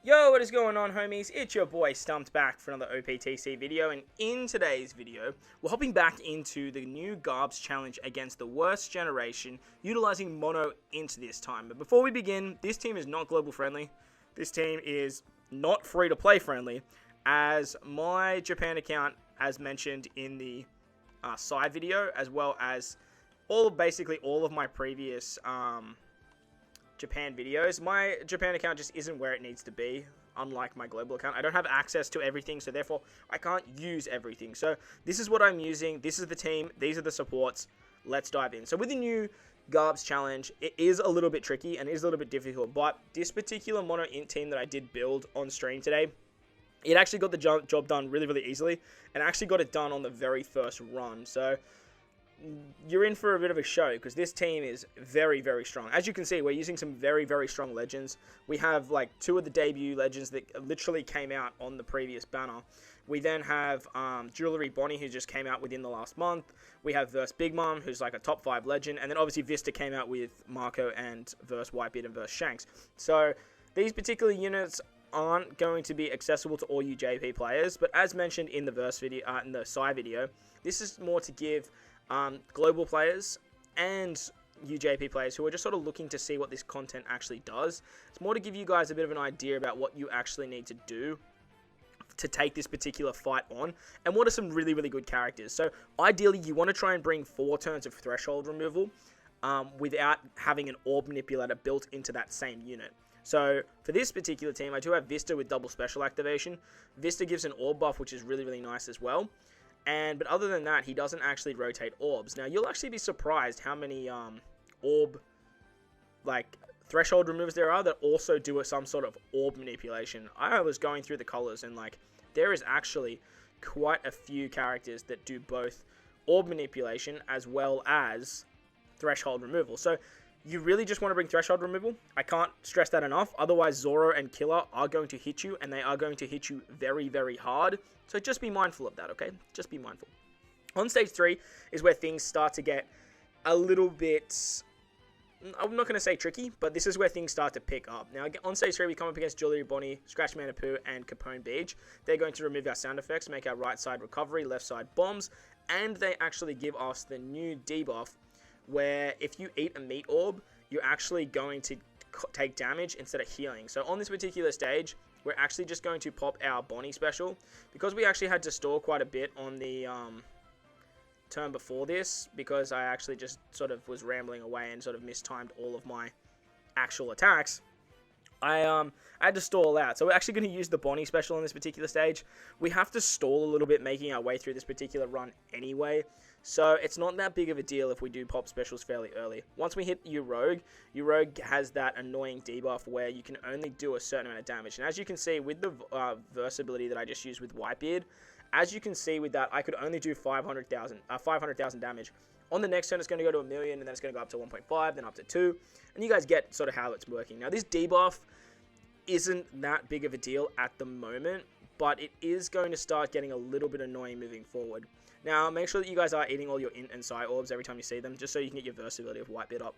Yo, what is going on, homies? It's your boy Stumped back for another Optc video, and in today's video, we're hopping back into the new Garp's challenge against the worst generation, utilizing mono INT this time. But before we begin, this team is not global friendly. This team is not free-to-play friendly, as my Japan account, as mentioned in the side video, as well as basically all of my previous Japan videos, my Japan account just isn't where it needs to be, unlike my global account. I don't have access to everything, so therefore I can't use everything. So this is what I'm using, this is the team, these are the supports. Let's dive in. So with the new Garp's challenge, it is a little bit tricky and it is a little bit difficult, but this particular mono INT team that I did build on stream today, it actually got the job done really easily, and actually got it done on the very first run. So you're in for a bit of a show, because this team is very strong. As you can see, we're using some very strong legends. We have like 2 of the debut legends that literally came out on the previous banner. We then have Jewelry Bonnie, who just came out within the last month. We have Verse Big Mom, who's like a top 5 legend, and then obviously Vista came out with Marco and Verse WhiteBeard and Verse Shanks. So these particular units aren't going to be accessible to all you JP players, but as mentioned in the verse video, in the side video, this is more to give global players and UJP players who are just sort of looking to see what this content actually does. It's more to give you guys a bit of an idea about what you actually need to do to take this particular fight on, and what are some really good characters. So ideally, you want to try and bring 4 turns of threshold removal without having an orb manipulator built into that same unit. So for this particular team, I do have Vista with double special activation. Vista gives an orb buff, which is really nice as well. But other than that, he doesn't actually rotate orbs. Now, you'll actually be surprised how many orb, like, threshold removers there are that also do some sort of orb manipulation. I was going through the colors, and, like, there is actually quite a few characters that do both orb manipulation as well as threshold removal. So you really just want to bring threshold removal. I can't stress that enough. Otherwise, Zoro and Killer are going to hit you, and they are going to hit you very hard. So just be mindful of that, okay? Just be mindful. On stage 3 is where things start to get a little bit, I'm not going to say tricky, but this is where things start to pick up. Now, on stage 3, we come up against Jewelry Bonnie, Scratch Manapoo, and Capone Beach. They're going to remove our sound effects, make our right side recovery, left side bombs, and they actually give us the new debuff, where if you eat a meat orb, you're actually going to take damage instead of healing. So on this particular stage, we're actually just going to pop our Bonnie special, because we actually had to store quite a bit on the turn before this, because I actually just sort of was rambling away and sort of mistimed all of my actual attacks. I had to stall out. So we're actually going to use the Bonnie special on this particular stage. We have to stall a little bit making our way through this particular run anyway, so it's not that big of a deal if we do pop specials fairly early. Once we hit Rogue has that annoying debuff where you can only do a certain amount of damage. And as you can see with the verse ability that I just used with WhiteBeard, as you can see with that, I could only do 500,000 damage. On the next turn, it's going to go to 1 million, and then it's going to go up to 1.5, then up to 2. And you guys get sort of how it's working. Now, this debuff isn't that big of a deal at the moment, but it is going to start getting a little bit annoying moving forward. Now, make sure that you guys are eating all your int and psi orbs every time you see them, just so you can get your versatility of WhiteBeard up,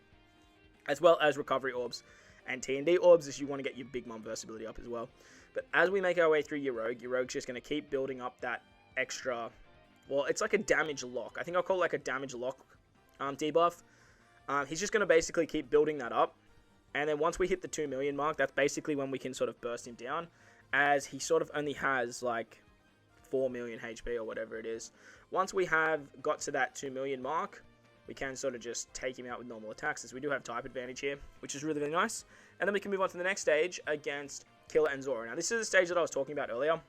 as well as recovery orbs and T&D orbs, if you want to get your Big Mom versatility up as well. But as we make our way through your Rogue's just going to keep building up that extra, well, it's like a damage lock. I think I'll call it like a damage lock debuff. He's just going to basically keep building that up. And then once we hit the 2 million mark, that's basically when we can sort of burst him down, as he sort of only has like 4 million HP or whatever it is. Once we have got to that 2 million mark, we can sort of just take him out with normal attacks, as we do have type advantage here, which is really nice. And then we can move on to the next stage against Killer and Zoro. Now, this is the stage that I was talking about earlier.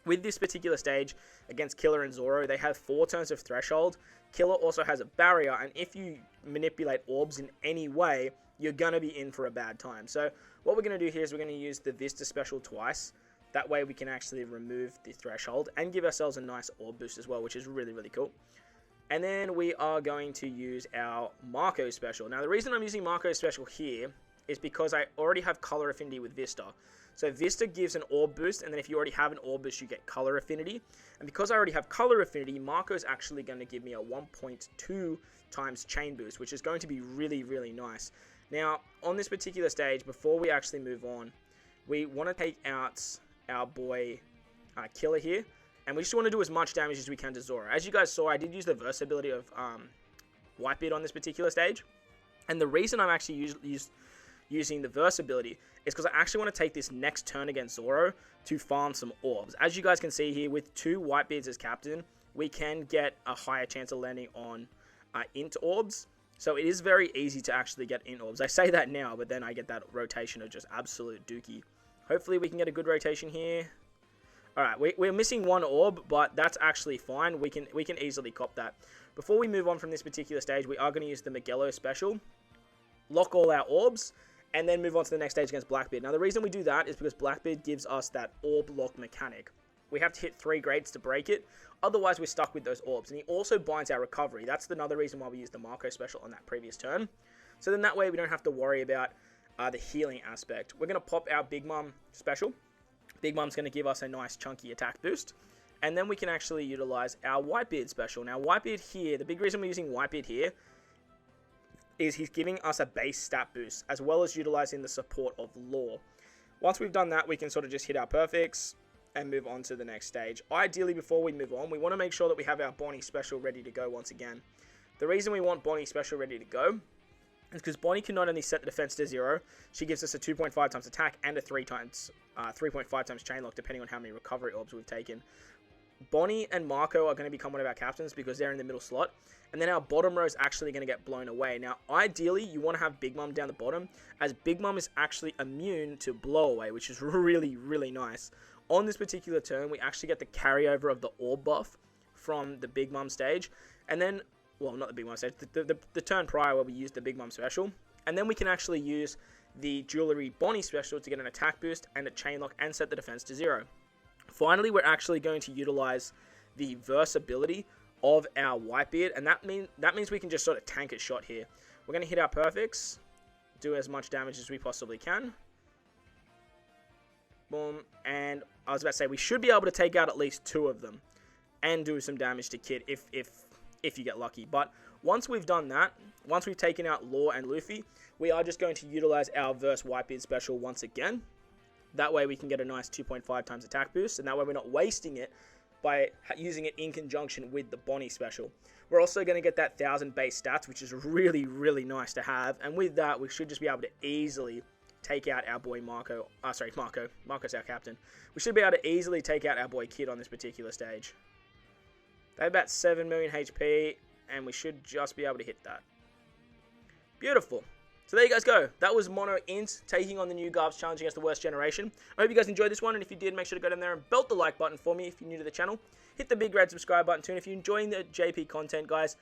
With this particular stage against Killer and Zoro, they have 4 turns of threshold. Killer also has a barrier, and if you manipulate orbs in any way, you're going to be in for a bad time. So what we're going to do here is we're going to use the Vista special twice. That way we can actually remove the threshold and give ourselves a nice orb boost as well, which is really cool. And then we are going to use our Marco special. Now, the reason I'm using Marco special here is because I already have color affinity with Vista. So Vista gives an orb boost, and then if you already have an orb boost, you get color affinity. And because I already have color affinity, Marco is actually going to give me a 1.2 times chain boost, which is going to be really nice. Now, on this particular stage, before we actually move on, we want to take out our boy Killer here. And we just want to do as much damage as we can to Zoro. As you guys saw, I did use the versatility of WhiteBeard on this particular stage. And the reason I'm actually using the versatility is because I actually want to take this next turn against Zoro to farm some orbs. As you guys can see here, with 2 WhiteBeards as captain, we can get a higher chance of landing on INT orbs. So it is very easy to actually get INT orbs. I say that now, but then I get that rotation of just absolute dookie. Hopefully we can get a good rotation here. Alright, we're missing 1 orb, but that's actually fine. We can easily cop that. Before we move on from this particular stage, we are going to use the Magello special. Lock all our orbs, and then move on to the next stage against Blackbeard. Now, the reason we do that is because Blackbeard gives us that orb lock mechanic. We have to hit 3 grades to break it. Otherwise, we're stuck with those orbs. And he also binds our recovery. That's another reason why we used the Marco special on that previous turn. So then that way, we don't have to worry about the healing aspect. We're going to pop our Big Mom special. Big Mom's going to give us a nice chunky attack boost. And then we can actually utilize our WhiteBeard special. Now, WhiteBeard here, the big reason we're using WhiteBeard here is he's giving us a base stat boost, as well as utilizing the support of Law. Once we've done that, we can sort of just hit our perfects and move on to the next stage. Ideally, before we move on, we want to make sure that we have our Bonnie special ready to go once again. The reason we want Bonnie special ready to go is because Bonnie can not only set the defense to 0, she gives us a 2.5 times attack and a 3.5 times chain lock, depending on how many recovery orbs we've taken. Bonnie and Marco are going to become one of our captains because they're in the middle slot. And then our bottom row is actually going to get blown away. Now, ideally, you want to have Big Mom down the bottom, as Big Mom is actually immune to blow away, which is really, really nice. On this particular turn, we actually get the carryover of the orb buff from the Big Mom stage. And then, well, not the Big Mom stage, the turn prior where we used the Big Mom special. And then we can actually use the Jewelry Bonnie special to get an attack boost and a chain lock and set the defense to 0. Finally, we're actually going to utilize the versatility of our WhiteBeard, and that means we can just sort of tank a shot here. We're going to hit our perfects, do as much damage as we possibly can. Boom, and I was about to say, we should be able to take out at least 2 of them and do some damage to Kid if you get lucky. But once we've done that, once we've taken out Law and Luffy, we are just going to utilize our verse WhiteBeard special once again. That way we can get a nice 2.5 times attack boost, and that way we're not wasting it by using it in conjunction with the Bonnie special. We're also going to get that 1000 base stats, which is really, really nice to have. And with that, we should just be able to easily take out our boy Marco. Marco's our captain. We should be able to easily take out our boy Kid on this particular stage. They have about 7 million HP, and we should just be able to hit that. Beautiful. So there you guys go. That was Mono Int taking on the new Garp's challenge against the worst generation. I hope you guys enjoyed this one, and if you did, make sure to go down there and belt the like button for me if you're new to the channel. Hit the big red subscribe button too, and if you're enjoying the JP content, guys,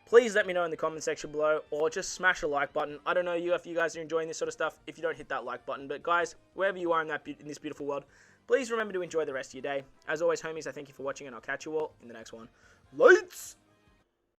please let me know in the comment section below, or just smash the like button. I don't know if you guys are enjoying this sort of stuff if you don't hit that like button, but guys, wherever you are in this beautiful world, please remember to enjoy the rest of your day. As always, homies, I thank you for watching, and I'll catch you all in the next one. Lights!